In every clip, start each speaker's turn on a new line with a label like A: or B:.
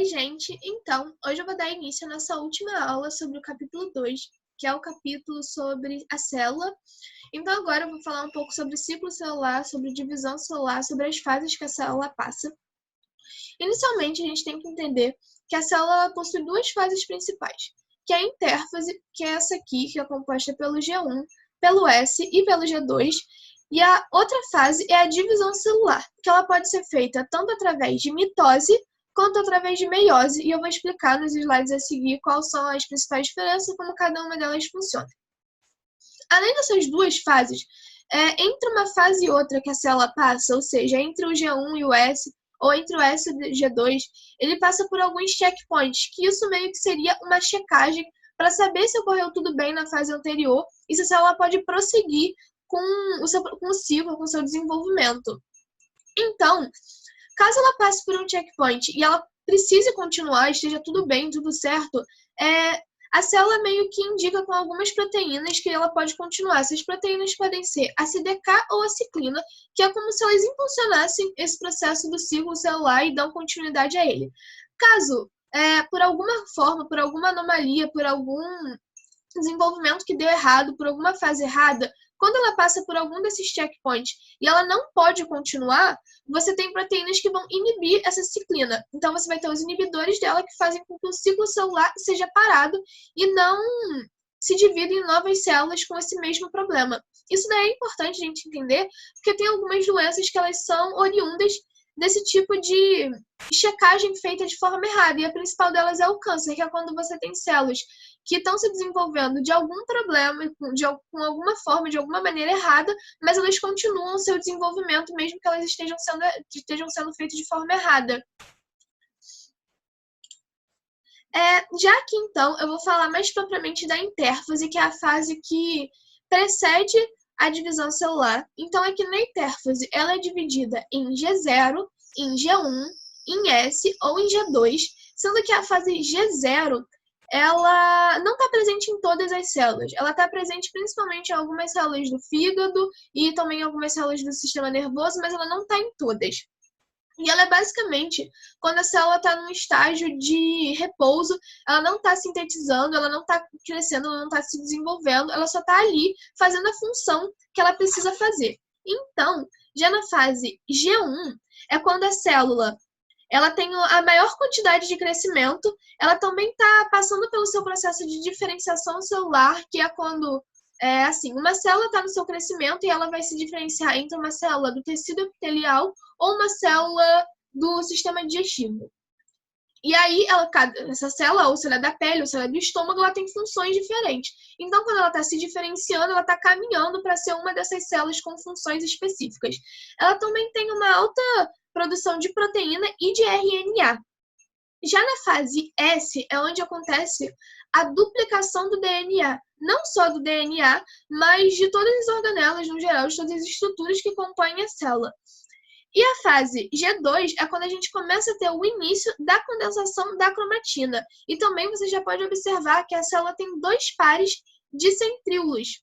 A: Oi, gente! Então, hoje eu vou dar início à nossa última aula sobre o capítulo 2, que é o capítulo sobre a célula. Então, agora eu vou falar um pouco sobre o ciclo celular, sobre divisão celular, sobre as fases que a célula passa. Inicialmente, a gente tem que entender que a célula possui duas fases principais, que é a intérfase, que é essa aqui, que é composta pelo G1, pelo S e pelo G2, e a outra fase é a divisão celular, que ela pode ser feita tanto através de mitose quanto através de meiose, e eu vou explicar nos slides a seguir quais são as principais diferenças e como cada uma delas funciona. Além dessas duas fases, entre uma fase e outra que a célula passa, ou seja, entre o G1 e o S, ou entre o S e o G2, ele passa por alguns checkpoints, que isso meio que seria uma checagem para saber se ocorreu tudo bem na fase anterior e se a célula pode prosseguir com o ciclo, com o seu desenvolvimento. Então, caso ela passe por um checkpoint e ela precise continuar, esteja tudo bem, tudo certo, a célula meio que indica com algumas proteínas que ela pode continuar. Essas proteínas podem ser a CDK ou a ciclina, que é como se elas impulsionassem esse processo do ciclo celular e dão continuidade a ele. Caso, por alguma forma, por alguma anomalia, por algum desenvolvimento que deu errado, por alguma fase errada, quando ela passa por algum desses checkpoints e ela não pode continuar, você tem proteínas que vão inibir essa ciclina. Então, você vai ter os inibidores dela que fazem com que o ciclo celular seja parado e não se divida em novas células com esse mesmo problema. Isso daí é importante a gente entender, porque tem algumas doenças que elas são oriundas desse tipo de checagem feita de forma errada. E a principal delas é o câncer, que é quando você tem células que estão se desenvolvendo de algum problema, com alguma forma, de alguma maneira errada, mas elas continuam o seu desenvolvimento, mesmo que elas estejam sendo feitas de forma errada. Já aqui, então, eu vou falar mais propriamente da intérfase, que é a fase que precede a divisão celular. Então, aqui na intérfase, ela é dividida em G0, em G1, em S ou em G2, sendo que a fase G0 ela não está presente em todas as células. Ela está presente principalmente em algumas células do fígado e também em algumas células do sistema nervoso, mas ela não está em todas. E ela é basicamente quando a célula está num estágio de repouso, ela não está sintetizando, ela não está crescendo, ela não está se desenvolvendo, ela só está ali fazendo a função que ela precisa fazer. Então, já na fase G1, é quando a célula ela tem a maior quantidade de crescimento, ela também está passando pelo seu processo de diferenciação celular, que é quando uma célula está no seu crescimento e ela vai se diferenciar entre uma célula do tecido epitelial ou uma célula do sistema digestivo. E aí, essa célula, ou se ela é da pele, ou se ela é do estômago, ela tem funções diferentes. Então, quando ela está se diferenciando, ela está caminhando para ser uma dessas células com funções específicas. Ela também tem uma alta produção de proteína e de RNA. Já na fase S é onde acontece a duplicação do DNA, não só do DNA, mas de todas as organelas no geral, de todas as estruturas que compõem a célula. E a fase G2 é quando a gente começa a ter o início da condensação da cromatina. E também você já pode observar que a célula tem dois pares de centríolos.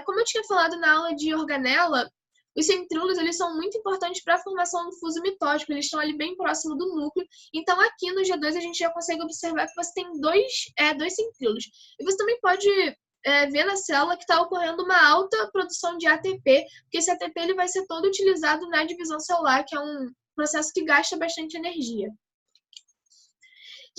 A: Como eu tinha falado na aula de organela, os centríolos eles são muito importantes para a formação do fuso mitótico, eles estão ali bem próximo do núcleo. Então, aqui no G2 a gente já consegue observar que você tem dois centríolos. E você também pode ver na célula que está ocorrendo uma alta produção de ATP, porque esse ATP ele vai ser todo utilizado na divisão celular, que é um processo que gasta bastante energia.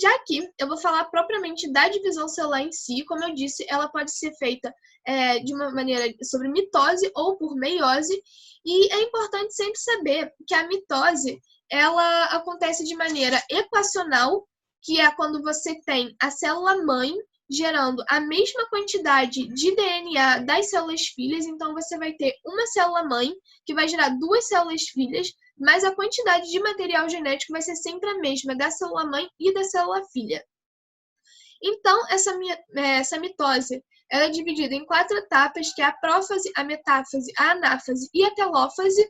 A: Já aqui, eu vou falar propriamente da divisão celular em si. Como eu disse, ela pode ser feita de uma maneira sobre mitose ou por meiose. E é importante sempre saber que a mitose ela acontece de maneira equacional, que é quando você tem a célula-mãe gerando a mesma quantidade de DNA das células filhas. Então, você vai ter uma célula-mãe que vai gerar duas células filhas, mas a quantidade de material genético vai ser sempre a mesma da célula-mãe e da célula-filha. Então, essa mitose ela é dividida em 4 etapas, que é a prófase, a metáfase, a anáfase e a telófase.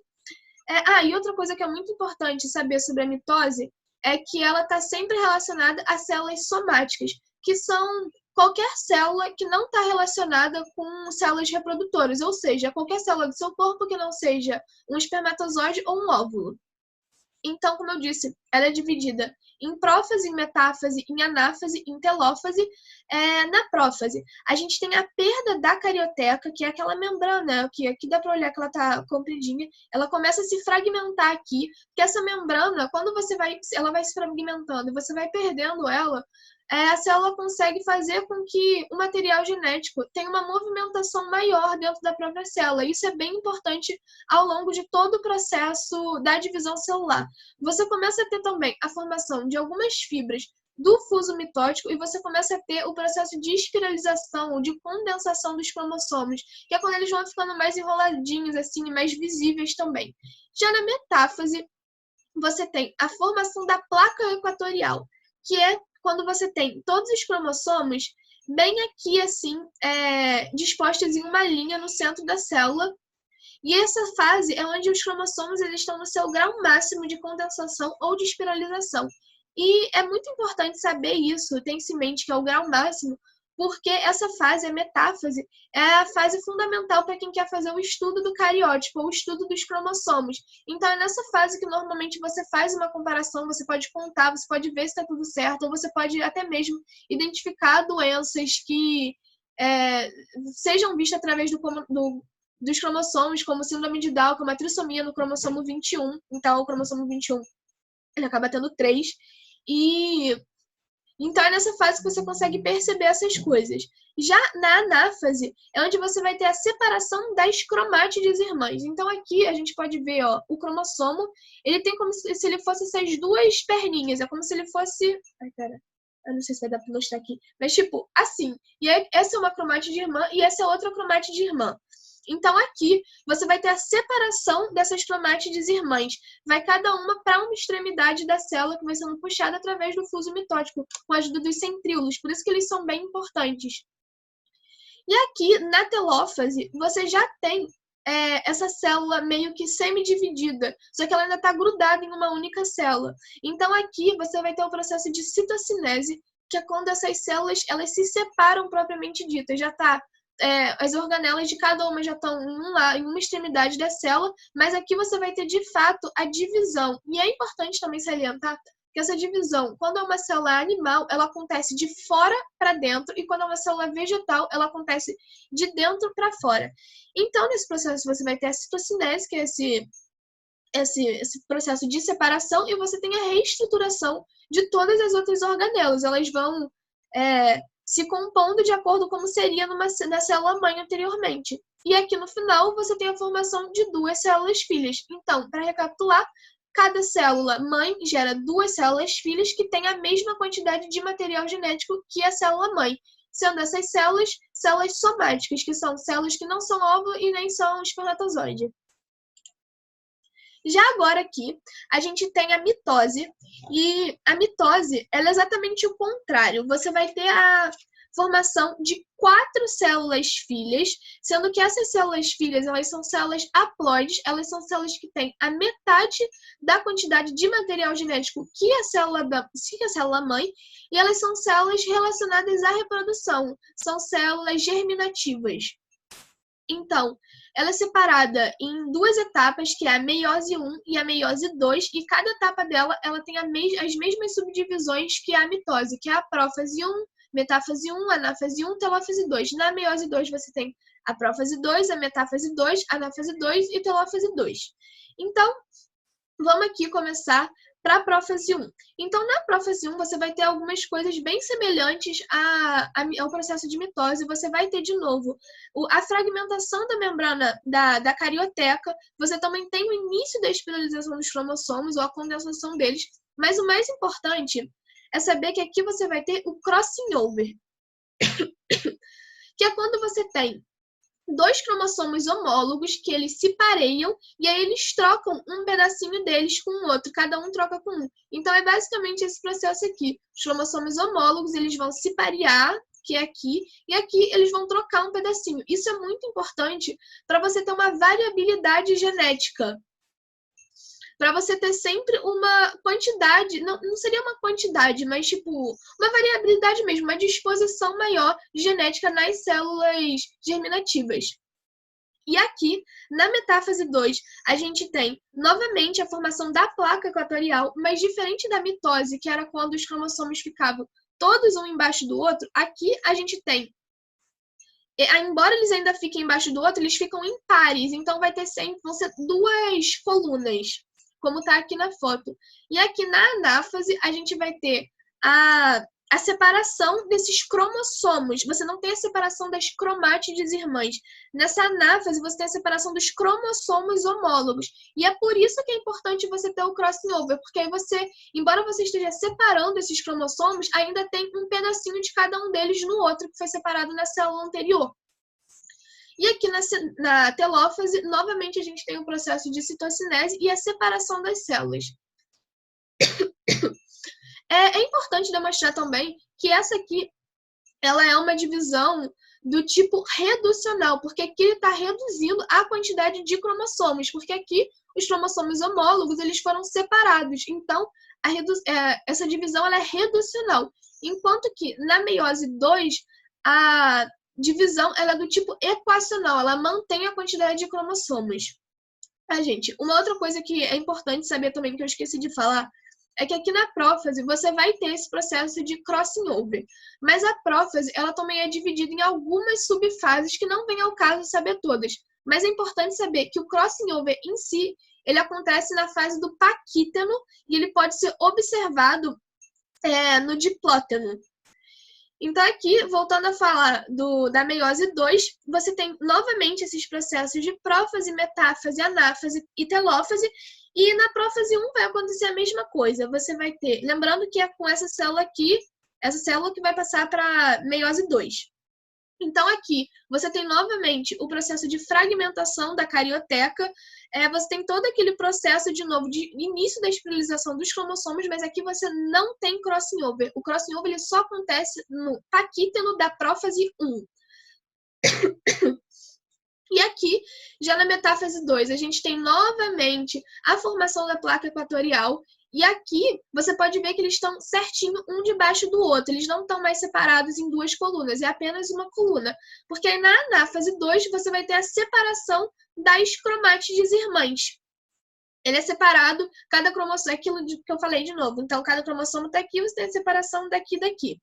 A: E outra coisa que é muito importante saber sobre a mitose é que ela está sempre relacionada a células somáticas, que são qualquer célula que não está relacionada com células reprodutoras, ou seja, qualquer célula do seu corpo que não seja um espermatozoide ou um óvulo. Então, como eu disse, ela é dividida em prófase, em metáfase, em anáfase, em telófase. Na prófase, a gente tem a perda da carioteca, que é aquela membrana, que aqui dá para olhar que ela tá compridinha, ela começa a se fragmentar aqui, porque essa membrana, quando ela vai se fragmentando e você vai perdendo ela, a célula consegue fazer com que o material genético tenha uma movimentação maior dentro da própria célula. Isso é bem importante ao longo de todo o processo da divisão celular. Você começa a ter também a formação de algumas fibras do fuso mitótico e você começa a ter o processo de espiralização ou de condensação dos cromossomos, que é quando eles vão ficando mais enroladinhos, assim, mais visíveis também. Já na metáfase, você tem a formação da placa equatorial, que é quando você tem todos os cromossomos bem aqui, assim, dispostos em uma linha no centro da célula. E essa fase é onde os cromossomos eles estão no seu grau máximo de condensação ou de espiralização. E é muito importante saber isso, ter isso em mente, que é o grau máximo, porque essa fase, a metáfase, é a fase fundamental para quem quer fazer o estudo do cariótipo, ou o estudo dos cromossomos. Então, é nessa fase que normalmente você faz uma comparação, você pode contar, você pode ver se está tudo certo, ou você pode até mesmo identificar doenças que sejam vistas através dos cromossomos, como síndrome de Down, como a trissomia no cromossomo 21. Então, o cromossomo 21 ele acaba tendo 3. E então é nessa fase que você consegue perceber essas coisas. Já na anáfase é onde você vai ter a separação das cromátides irmãs. Então aqui a gente pode ver, ó, o cromossomo, ele tem como se ele fosse essas duas perninhas, é como se ele fosse... Ai, pera. Eu não sei se vai dar pra mostrar aqui. Mas, tipo, assim. E aí, essa é uma cromátide irmã e essa é outra cromátide irmã. Então, aqui, você vai ter a separação dessas cromátides irmãs. Vai cada uma para uma extremidade da célula que vai sendo puxada através do fuso mitótico, com a ajuda dos centríolos. Por isso que eles são bem importantes. E aqui, na telófase, você já tem essa célula meio que semi-dividida, só que ela ainda está grudada em uma única célula. Então, aqui, você vai ter o processo de citocinese, que é quando essas células elas se separam propriamente dita. Já está as organelas de cada uma já estão em uma extremidade da célula, mas aqui você vai ter, de fato, a divisão. E é importante também salientar que essa divisão, quando é uma célula animal, ela acontece de fora para dentro, e quando é uma célula vegetal, ela acontece de dentro para fora. Então, nesse processo, você vai ter a citocinese, que é esse processo de separação, e você tem a reestruturação de todas as outras organelas. Elas vão se compondo de acordo com como seria na célula-mãe anteriormente. E aqui no final, você tem a formação de duas células-filhas. Então, para recapitular, cada célula-mãe gera duas células-filhas que têm a mesma quantidade de material genético que a célula-mãe, sendo essas células somáticas, que são células que não são óvulo e nem são espermatozoide. Já agora aqui, a gente tem a mitose, e a mitose ela é exatamente o contrário. Você vai ter a formação de 4 células filhas, sendo que essas células filhas elas são células haploides, elas são células que têm a metade da quantidade de material genético que a célula mãe, e elas são células relacionadas à reprodução, são células germinativas. Então, ela é separada em 2 etapas, que é a meiose 1 e a meiose 2, e cada etapa dela ela tem as mesmas subdivisões que a mitose, que é a prófase 1, metáfase 1, anáfase 1, telófase 2. Na meiose 2 você tem a prófase 2, a metáfase 2, anáfase 2 e telófase 2. Então, vamos aqui começar para a prófase 1. Então, na prófase 1, você vai ter algumas coisas bem semelhantes ao processo de mitose. Você vai ter, de novo, a fragmentação da membrana da carioteca. Você também tem o início da espiralização dos cromossomos, ou a condensação deles. Mas o mais importante é saber que aqui você vai ter o crossing over, que é quando você tem 2 cromossomos homólogos que eles se pareiam e aí eles trocam um pedacinho deles com o outro, cada um troca com um. Então é basicamente esse processo aqui. Os cromossomos homólogos eles vão se parear, que é aqui, e aqui eles vão trocar um pedacinho. Isso é muito importante para você ter uma variabilidade genética. Para você ter sempre uma quantidade, não seria uma quantidade, mas tipo, uma variabilidade mesmo, uma disposição maior genética nas células germinativas. E aqui, na metáfase 2, a gente tem novamente a formação da placa equatorial, mas diferente da mitose, que era quando os cromossomos ficavam todos um embaixo do outro, aqui a gente tem, embora eles ainda fiquem embaixo do outro, eles ficam em pares, então vão ser duas colunas, como está aqui na foto. E aqui na anáfase, a gente vai ter a separação desses cromossomos. Você não tem a separação das cromátides irmãs. Nessa anáfase, você tem a separação dos cromossomos homólogos. E é por isso que é importante você ter o crossing over, porque aí você, embora você esteja separando esses cromossomos, ainda tem um pedacinho de cada um deles no outro, que foi separado na célula anterior. E aqui na telófase, novamente a gente tem o processo de citocinese e a separação das células. É importante demonstrar também que essa aqui ela é uma divisão do tipo reducional, porque aqui ele está reduzindo a quantidade de cromossomos, porque aqui os cromossomos homólogos eles foram separados. Então, essa divisão ela é reducional, enquanto que na meiose 2, a divisão ela é do tipo equacional, ela mantém a quantidade de cromossomos. Gente, uma outra coisa que é importante saber também, que eu esqueci de falar, é que aqui na prófase você vai ter esse processo de crossing over. Mas a prófase, ela também é dividida em algumas subfases que não vem ao caso saber todas. Mas é importante saber que o crossing over em si, ele acontece na fase do paquíteno e ele pode ser observado no diplóteno. Então aqui, voltando a falar da meiose 2, você tem novamente esses processos de prófase, metáfase, anáfase e telófase. E na prófase 1 vai acontecer a mesma coisa. Você vai ter, lembrando que é com essa célula aqui, essa célula que vai passar para meiose 2. Então aqui, você tem novamente o processo de fragmentação da carioteca, você tem todo aquele processo, de novo, de início da espiralização dos cromossomos, mas aqui você não tem crossing over. O crossing over ele só acontece no paquíteno da prófase 1. E aqui, já na metáfase 2, a gente tem novamente a formação da placa equatorial. E aqui, você pode ver que eles estão certinho um debaixo do outro. Eles não estão mais separados em duas colunas, é apenas uma coluna. Porque aí na anáfase 2, você vai ter a separação das cromátides irmãs. Ele é separado, cada cromossomo, é aquilo que eu falei de novo. Então, cada cromossomo está aqui, você tem a separação daqui e daqui.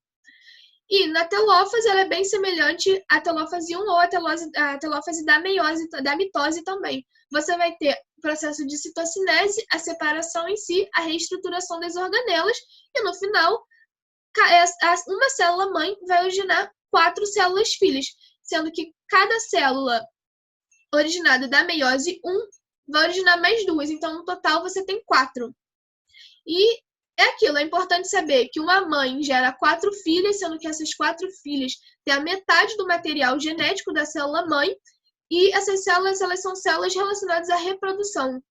A: E na telófase, ela é bem semelhante à telófase 1 ou à telófase da mitose também. Você vai ter o processo de citocinese, a separação em si, a reestruturação das organelas, e no final, uma célula mãe vai originar 4 células filhas, sendo que cada célula originada da meiose 1 vai originar mais 2, então no total você tem 4. E é aquilo, é importante saber que uma mãe gera 4 filhas, sendo que essas 4 filhas têm a metade do material genético da célula mãe, e essas células elas são células relacionadas à reprodução.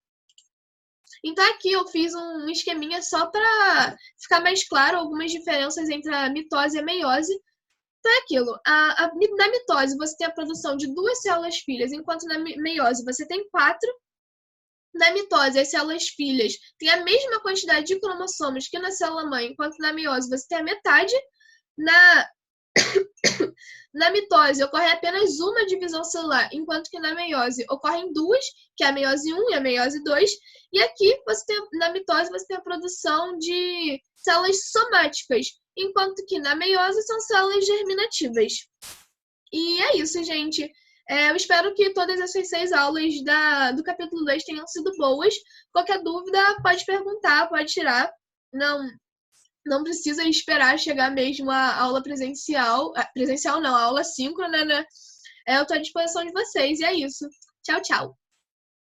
A: Então aqui eu fiz um esqueminha só para ficar mais claro algumas diferenças entre a mitose e a meiose. Então é aquilo, na mitose você tem a produção de 2 células filhas, enquanto na meiose você tem 4. Na mitose, as células filhas têm a mesma quantidade de cromossomos que na célula mãe, enquanto na meiose você tem a metade. Na mitose ocorre apenas uma divisão celular, enquanto que na meiose ocorrem 2, que é a meiose 1 e a meiose 2. E aqui, na mitose, você tem a produção de células somáticas, enquanto que na meiose são células germinativas. E é isso, gente. Eu espero que todas essas 6 aulas do capítulo 2 tenham sido boas. Qualquer dúvida, pode perguntar, pode tirar. Não precisa esperar chegar mesmo a aula presencial. Presencial não, a aula síncrona, né? Eu estou à disposição de vocês. E é isso. Tchau, tchau.